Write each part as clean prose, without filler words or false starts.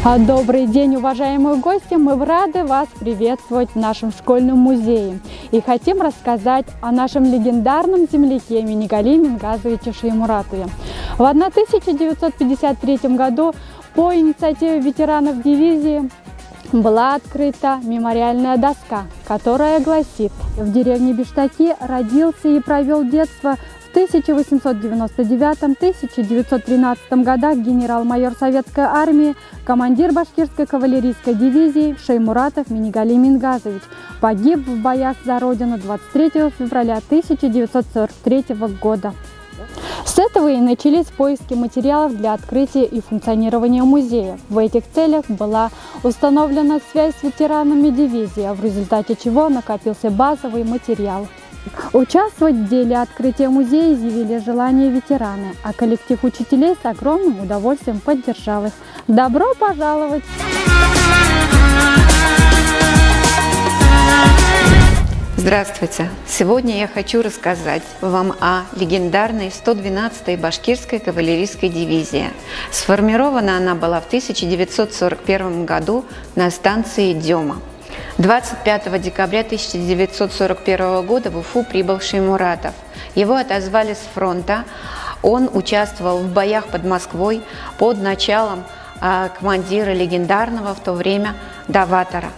Добрый день, уважаемые гости! Мы рады вас приветствовать в нашем школьном музее и хотим рассказать о нашем легендарном земляке Минигалии Мингазовиче Шаймуратове. В 1953 году по инициативе ветеранов дивизии была открыта мемориальная доска, которая гласит: в деревне Биштаки родился и провел детство в 1899-1913 годах генерал-майор советской армии, командир башкирской кавалерийской дивизии Шаймуратов Минигали Мингазович. Погиб в боях за родину 23 февраля 1943 года. С этого и начались поиски материалов для открытия и функционирования музея. В этих целях была установлена связь с ветеранами дивизии, в результате чего накопился базовый материал. Участвовать в деле открытия музея изъявили желание ветераны, а коллектив учителей с огромным удовольствием поддержал их. Добро пожаловать! Здравствуйте! Сегодня я хочу рассказать вам о легендарной 112-й башкирской кавалерийской дивизии. Сформирована она была в 1941 году на станции Дема. 25 декабря 1941 года в Уфу прибыл Шаймуратов. Его отозвали с фронта. Он участвовал в боях под Москвой под началом командира легендарного в то время Даватора.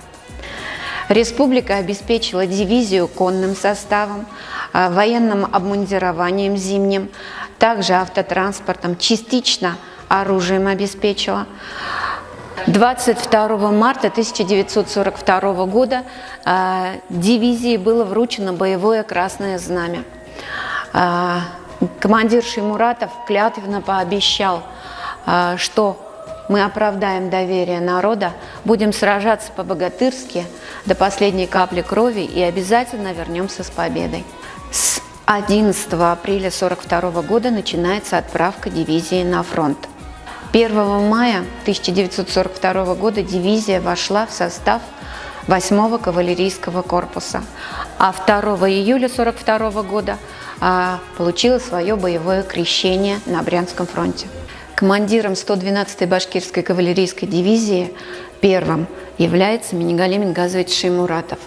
Республика обеспечила дивизию конным составом, военным обмундированием зимним, также автотранспортом, частично оружием обеспечила. 22 марта 1942 года дивизии было вручено боевое красное знамя. Командир Шаймуратов клятвенно пообещал, что мы оправдаем доверие народа, будем сражаться по-богатырски до последней капли крови и обязательно вернемся с победой. С 11 апреля 1942 года начинается отправка дивизии на фронт. 1 мая 1942 года дивизия вошла в состав 8-го кавалерийского корпуса, а 2 июля 1942 года получила свое боевое крещение на Брянском фронте. Командиром 112-й башкирской кавалерийской дивизии первым является Минигали Мингазович Шаймуратов.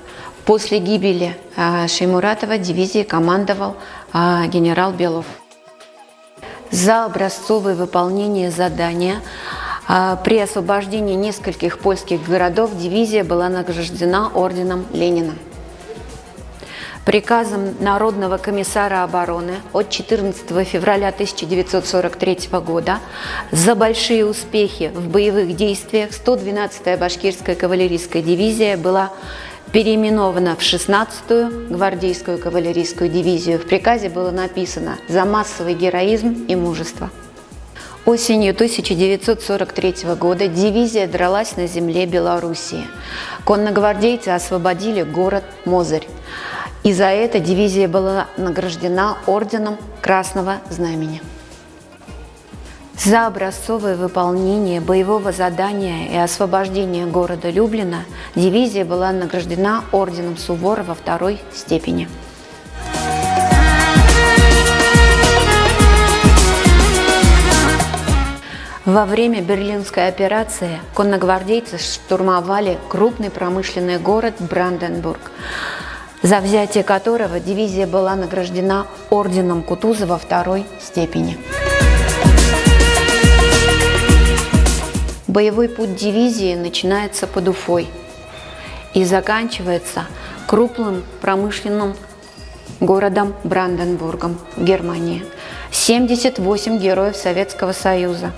После гибели Шаймуратова дивизией командовал генерал Белов. За образцовое выполнение задания при освобождении нескольких польских городов дивизия была награждена орденом Ленина. Приказом Народного комиссара обороны от 14 февраля 1943 года за большие успехи в боевых действиях 112-я башкирская кавалерийская дивизия была переименована в 16-ю гвардейскую кавалерийскую дивизию. В приказе было написано «За массовый героизм и мужество». Осенью 1943 года дивизия дралась на земле Белоруссии. Конногвардейцы освободили город Мозырь. И за это дивизия была награждена орденом Красного Знамени. За образцовое выполнение боевого задания и освобождение города Люблина дивизия была награждена орденом Суворова второй степени. Во время Берлинской операции конногвардейцы штурмовали крупный промышленный город Бранденбург, за взятие которого дивизия была награждена орденом Кутузова второй степени. Боевой путь дивизии начинается под Уфой и заканчивается крупным промышленным городом Бранденбургом в Германии. 78 героев Советского Союза.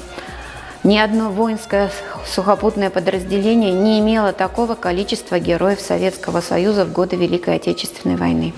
Ни одно воинское сухопутное подразделение не имело такого количества героев Советского Союза в годы Великой Отечественной войны.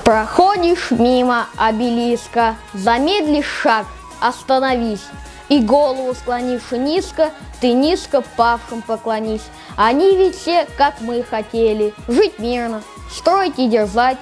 Проходишь мимо обелиска, замедлишь шаг, остановись. И голову склонивши низко, ты низко павшим поклонись. Они ведь все, как мы хотели, жить мирно, строить и дерзать.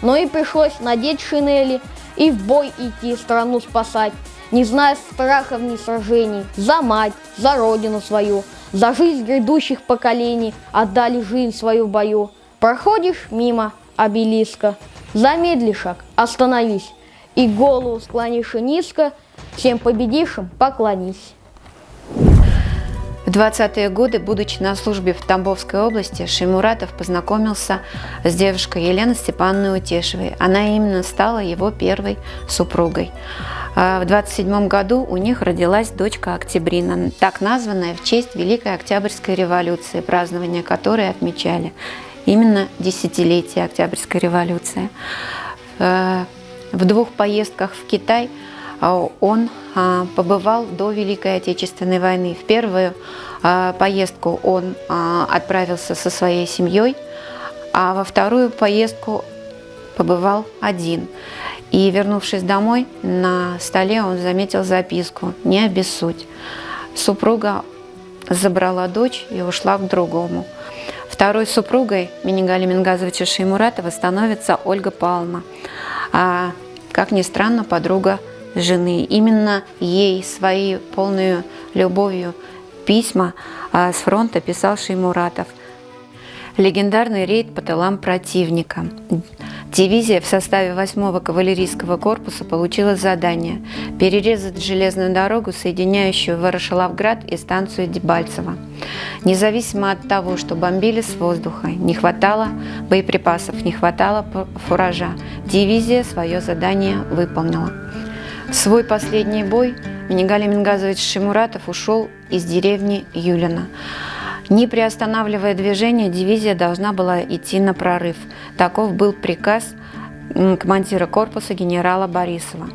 Но и пришлось надеть шинели и в бой идти, страну спасать, не зная страхов ни сражений. За мать, за родину свою, за жизнь грядущих поколений отдали жизнь свою в бою. Проходишь мимо обелиска, замедли шаг, остановись, и голову склонишь низко, всем победившим поклонись. В 20-е годы, будучи на службе в Тамбовской области, Шеймуратов познакомился с девушкой Еленой Степановной Утешевой. Она именно стала его первой супругой. В 27 году у них родилась дочка Октябрина, так названная в честь Великой Октябрьской революции, празднование которой отмечали именно десятилетие Октябрьской революции. В 2 поездках в Китай он побывал до Великой Отечественной войны. В первую поездку он отправился со своей семьей, а во вторую поездку побывал один. И, вернувшись домой, на столе он заметил записку «Не обессудь». Супруга забрала дочь и ушла к другому. Второй супругой Минигаля Мингазовича Шеймуратова становится Ольга Павловна, как ни странно, подруга жены. Именно ей свои полную любовью письма с фронта писал Шеймуратов. Легендарный рейд по тылам противника. Дивизия в составе 8-го кавалерийского корпуса получила задание перерезать железную дорогу, соединяющую Ворошиловград и станцию Дебальцево. Независимо от того, что бомбили с воздуха, не хватало боеприпасов, не хватало фуража, дивизия свое задание выполнила. В свой последний бой Минигаля Мингазович Шеймуратов ушел из деревни Юлино. Не приостанавливая движение, дивизия должна была идти на прорыв. Таков был приказ командира корпуса генерала Борисова.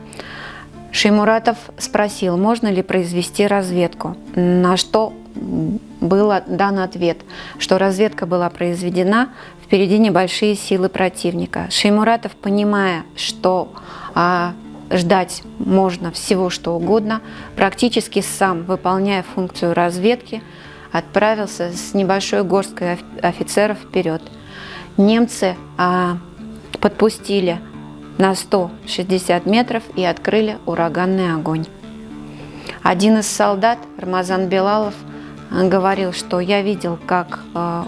Шеймуратов спросил, можно ли произвести разведку, на что был дан ответ, что разведка была произведена, впереди небольшие силы противника. Шеймуратов, понимая, что ждать можно всего что угодно, практически сам, выполняя функцию разведки, отправился с небольшой горсткой офицеров вперед. Немцы подпустили на 160 метров и открыли ураганный огонь. Один из солдат, Рамазан Белалов, говорил, что я видел, как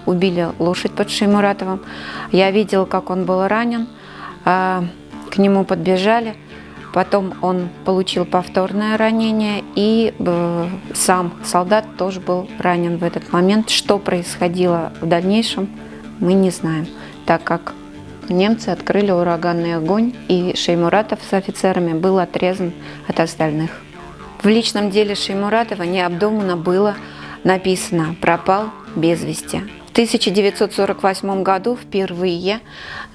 убили лошадь под Шеймуратовым, я видел, как он был ранен, к нему подбежали. Потом он получил повторное ранение, и сам солдат тоже был ранен в этот момент. Что происходило в дальнейшем, мы не знаем, так как немцы открыли ураганный огонь, и Шеймуратов с офицерами был отрезан от остальных. В личном деле Шеймуратова необдуманно было написано «пропал без вести». В 1948 году впервые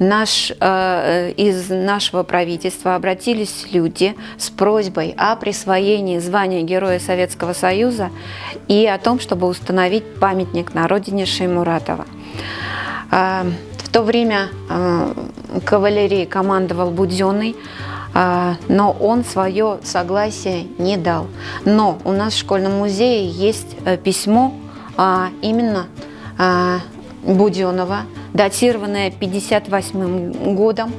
из нашего правительства обратились люди с просьбой о присвоении звания Героя Советского Союза и о том, чтобы установить памятник на родине Шеймуратова. В то время кавалерией командовал Буденный, но он свое согласие не дал. Но у нас в школьном музее есть письмо именно Буденного, датированное 1958 годом,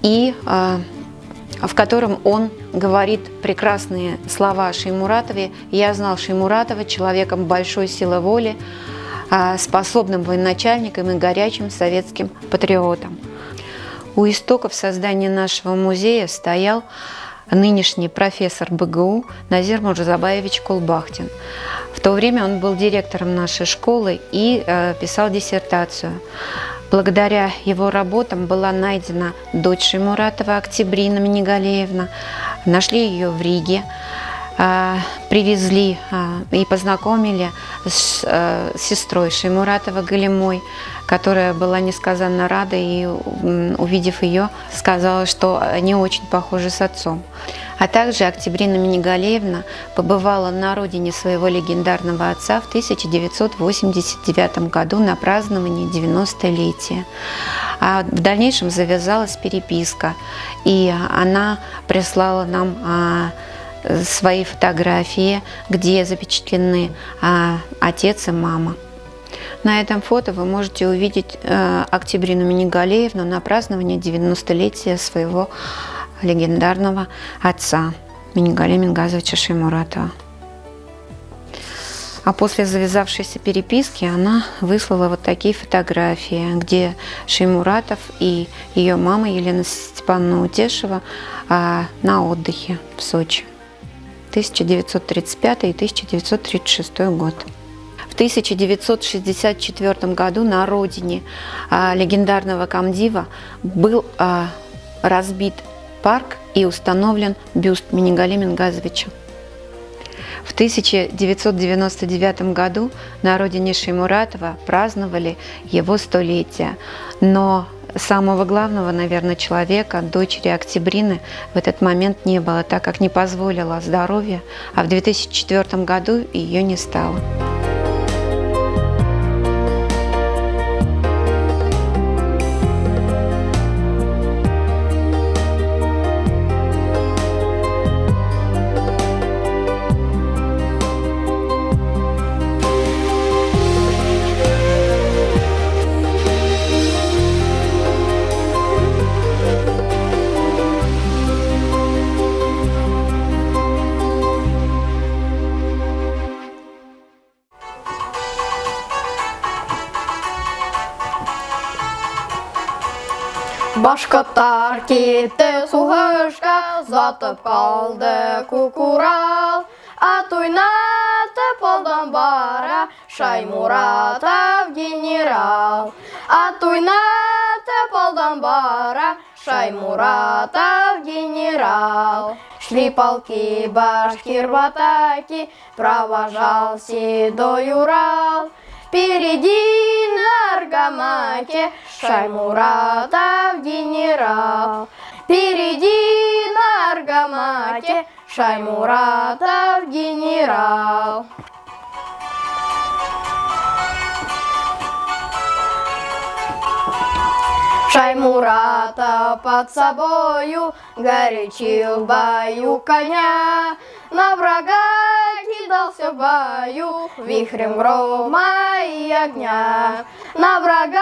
и в котором он говорит прекрасные слова о Шеймуратове. «Я знал Шеймуратова человеком большой силы воли, способным военачальником и горячим советским патриотом». У истоков создания нашего музея стоял нынешний профессор БГУ Назир Мурзабаевич Кулбахтин. В то время он был директором нашей школы и писал диссертацию. Благодаря его работам была найдена дочь Шеймуратова, Октябрина Минигалеевна. Нашли ее в Риге, привезли и познакомили с сестрой Шеймуратова Галимой, которая была несказанно рада и, увидев ее, сказала, что они очень похожи с отцом. А также Октябрина Минигалеевна побывала на родине своего легендарного отца в 1989 году на праздновании 90-летия. А в дальнейшем завязалась переписка, и она прислала нам свои фотографии, где запечатлены отец и мама. На этом фото вы можете увидеть Октябрину Минигалиевну на праздновании 90-летия своего легендарного отца Минигалия Мингазовича Шаймуратова. А после завязавшейся переписки она выслала вот такие фотографии, где Шаймуратов и ее мама Елена Степановна Утешева на отдыхе в Сочи. 1935 и 1936 год. В 1964 году на родине легендарного комдива был разбит парк и установлен бюст Минигалия Мингазовича. В 1999 году на родине Шаймуратова праздновали его 100-летие, но самого главного, наверное, человека, дочери Октябрины, в этот момент не было, так как не позволило здоровье, а в 2004 году ее не стало. Башкаттар кетті суғышқа, затып қалды Көкурал. Ат ойнатып алдан бара, Шаймуратов генерал. Ат ойнатып алдан бара, Шаймуратов генерал. Шли полки башкир в атаке, провожал седой Урал. Впереди на Аргамаке Шаймуратов генерал. Впереди на Аргамаке Шаймуратов генерал. Шаймуратов под собою горячил в бою коня. На врага кидался в бою вихрем грома и огня. На врага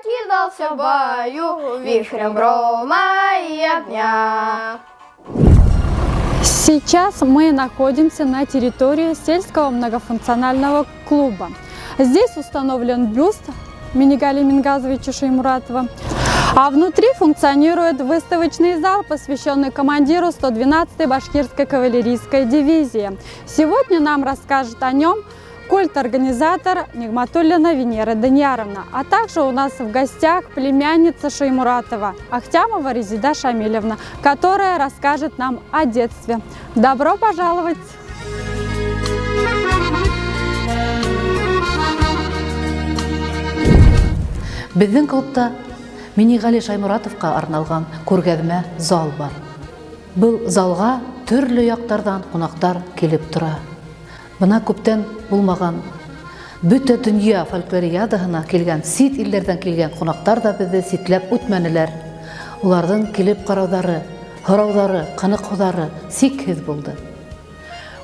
кидался в бою вихрем грома и огня. Сейчас мы находимся на территории сельского многофункционального клуба. Здесь установлен бюст Минигалия Мингазовича Шаймуратова. А внутри функционирует выставочный зал, посвященный командиру 112-й башкирской кавалерийской дивизии. Сегодня нам расскажет о нем культ-организатор Нигматуллина Венера Данияровна. А также у нас в гостях племянница Шаймуратова Ахтямова Резида Шамилевна, которая расскажет нам о детстве. Добро пожаловать! Біздің клубта Минигалия Шаймуратовқа арналған көргәзмә зал бар. Бұл залға түрлі яқтардан қонақтар келіп тұра. Бұна көптен болмаған бүті дүния фольклориадаһына келген, сит иллерден келген қонақтар да бізді ситләп үтмәнеләр. Олардың келіп қараудары, һораудары, қанықудары сикһез болды.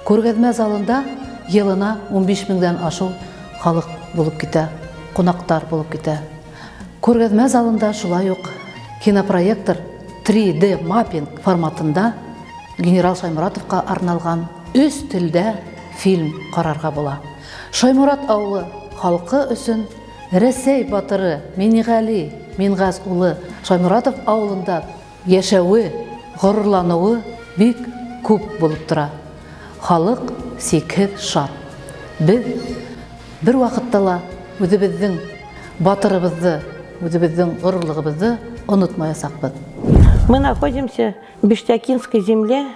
Көргәзмә залында елына 15 меңдән ашу халық болып китә, қонақтар болып китә. Көргәзмә залында шулай ук кинопроектор 3D маппинг форматында генерал Шаймуратовқа арналған 3 тілдә фильм карарга була. Шаймурат авылы халкы өчен Рәсәй батыры Минигали Мингаз улы Шаймуратов авылында яшәүе, горурлануы бик күп булып тора. Халык сикһез шат. Без бер вакытта ла үзебезнең батырыбызны, үзебезнең горурлыгыбызны онытмаясакбыз. Мы находимся в Биштякинской земле,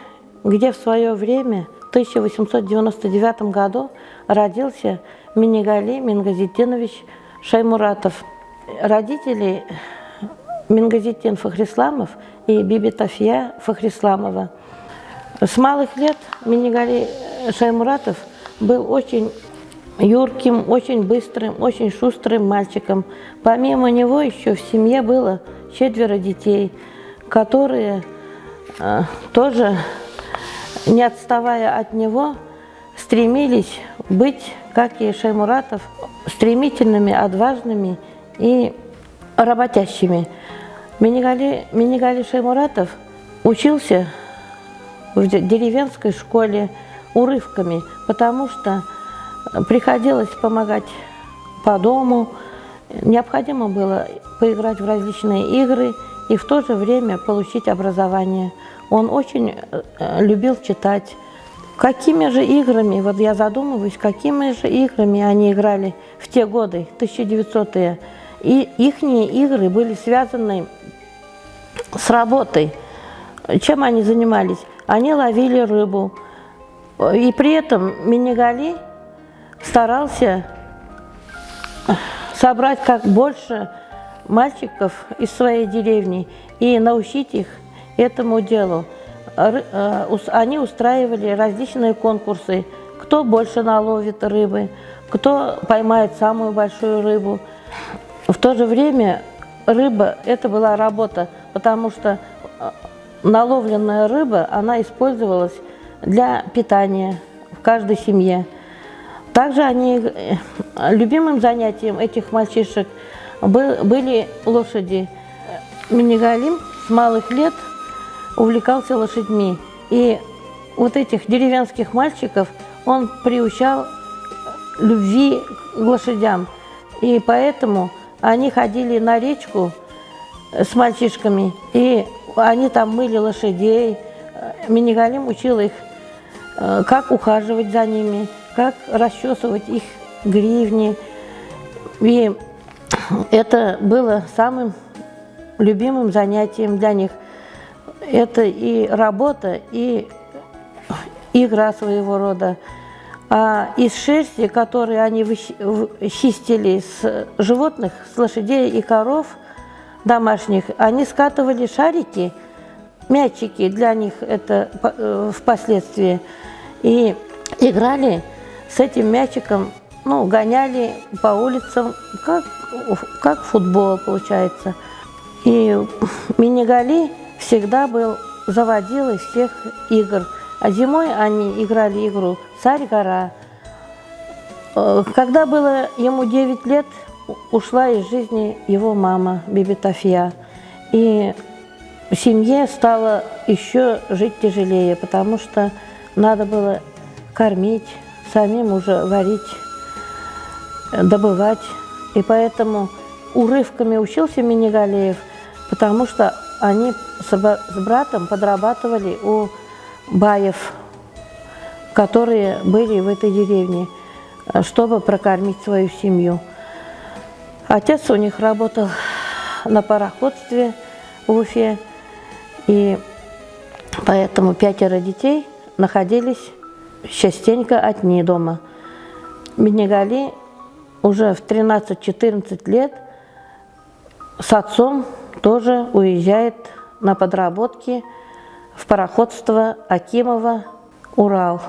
где в свое время, в 1899 году, родился Минигали Мингазитдинович Шаймуратов. Родители Мингазитдин Фахрисламов и Биби Тафия Фахрисламова. С малых лет Минигали Шаймуратов был очень юрким, очень быстрым, очень шустрым мальчиком. Помимо него еще в семье было 4 детей, которые тоже не отставая от него, стремились быть, как и Шаймуратов, стремительными, отважными и работящими. Минигали Шаймуратов учился в деревенской школе урывками, потому что приходилось помогать по дому, необходимо было поиграть в различные игры и в то же время получить образование. Он очень любил читать. Какими же играми, вот я задумываюсь, какими же играми они играли в те годы, 1900-е. И ихние игры были связаны с работой. Чем они занимались? Они ловили рыбу. И при этом Минигали старался собрать как больше мальчиков из своей деревни и научить их этому делу. Они устраивали различные конкурсы, кто больше наловит рыбы, кто поймает самую большую рыбу. В то же время рыба – это была работа, потому что наловленная рыба, она использовалась для питания в каждой семье. Также любимым занятием этих мальчишек были лошади. Минигалим с малых лет увлекался лошадьми. И вот этих деревенских мальчиков он приучал любви к лошадям. И поэтому они ходили на речку с мальчишками, и они там мыли лошадей. Минигалим учил их, как ухаживать за ними, как расчесывать их гривни. И это было самым любимым занятием для них. Это и работа, и игра своего рода. А из шерсти, которые они чистили с животных, с лошадей и коров домашних, они скатывали шарики, мячики для них это впоследствии. И играли с этим мячиком, гоняли по улицам, как футбол получается. И Минигали всегда был заводилой всех игр. А зимой они играли игру «Царь-гора». Когда было ему 9 лет, ушла из жизни его мама Биби Тафия. И семье стало еще жить тяжелее, потому что надо было кормить, самим уже варить, добывать. И поэтому урывками учился Минигалиев, потому что они с братом подрабатывали у баев, которые были в этой деревне, чтобы прокормить свою семью. Отец у них работал на пароходстве в Уфе, и поэтому 5 детей находились частенько одни дома. Минигали уже в 13-14 лет с отцом тоже уезжает на подработки в пароходство Акимова «Урал».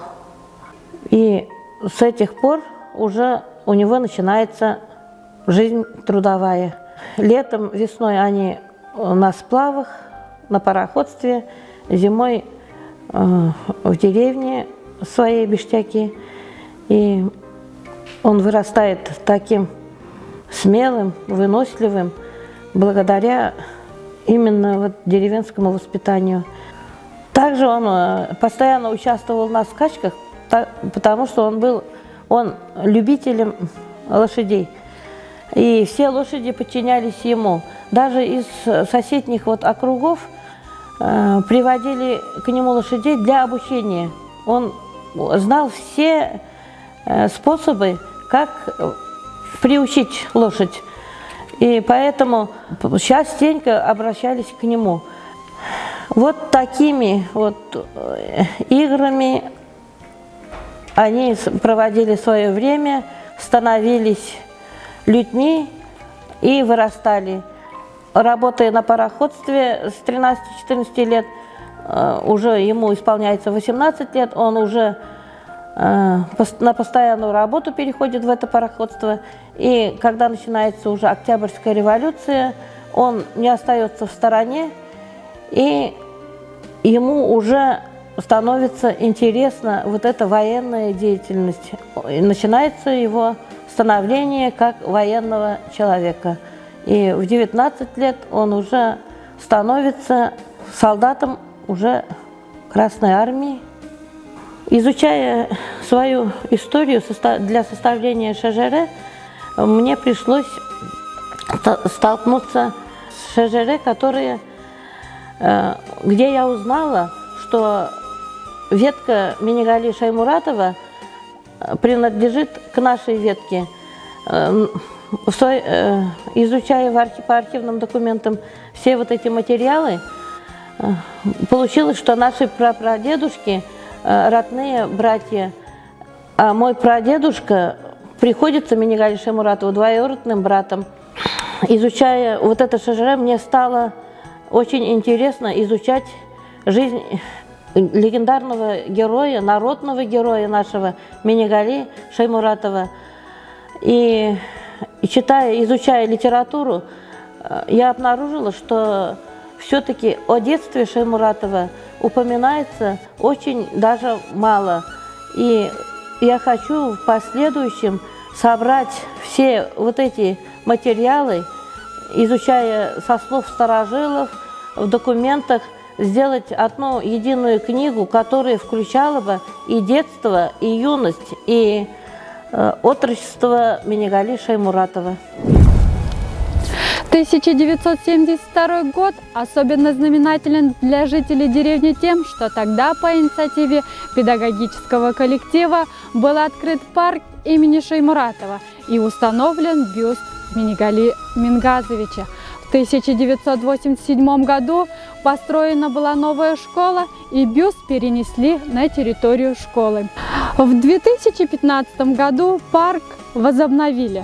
И с этих пор уже у него начинается жизнь трудовая. Летом, весной они на сплавах, на пароходстве, зимой в деревне своей Биштяки. И он вырастает таким смелым, выносливым, благодаря именно деревенскому воспитанию. Также он постоянно участвовал на скачках, потому что он любителем лошадей. И все лошади подчинялись ему. Даже из соседних округов приводили к нему лошадей для обучения. Он знал все способы, как приучить лошадь. И поэтому частенько обращались к нему. Вот такими играми они проводили свое время, становились людьми и вырастали. Работая на пароходстве с 13-14 лет, уже ему исполняется 18 лет, он уже на постоянную работу переходит в это пароходство. И когда начинается уже Октябрьская революция, он не остается в стороне, и ему уже становится интересна вот эта военная деятельность. И начинается его становление как военного человека. И в 19 лет он уже становится солдатом уже Красной Армии. Изучая свою историю для составления ШЖР, мне пришлось столкнуться с ШЖР, где я узнала, что ветка Минигали Шаймуратова принадлежит к нашей ветке. Изучая по архивным документам все вот эти материалы, получилось, что наши прапрадедушки родные братья, а мой прадедушка приходится Минигали Шаймуратову двоюродным братом. Изучая вот это ШЖР, мне стало очень интересно изучать жизнь легендарного героя, народного героя нашего Минигали Шаймуратова. И изучая литературу, я обнаружила, что все-таки о детстве Шаймуратова упоминается очень даже мало. И я хочу в последующем собрать все вот эти материалы, изучая со слов старожилов, в документах, сделать одну единую книгу, которая включала бы и детство, и юность, и отрочество Минигали Шаймуратова. 1972 год особенно знаменателен для жителей деревни тем, что тогда по инициативе педагогического коллектива был открыт парк имени Шаймуратова и установлен бюст Минигали Мингазовича. В 1987 году построена была новая школа, и бюст перенесли на территорию школы. В 2015 году парк возобновили.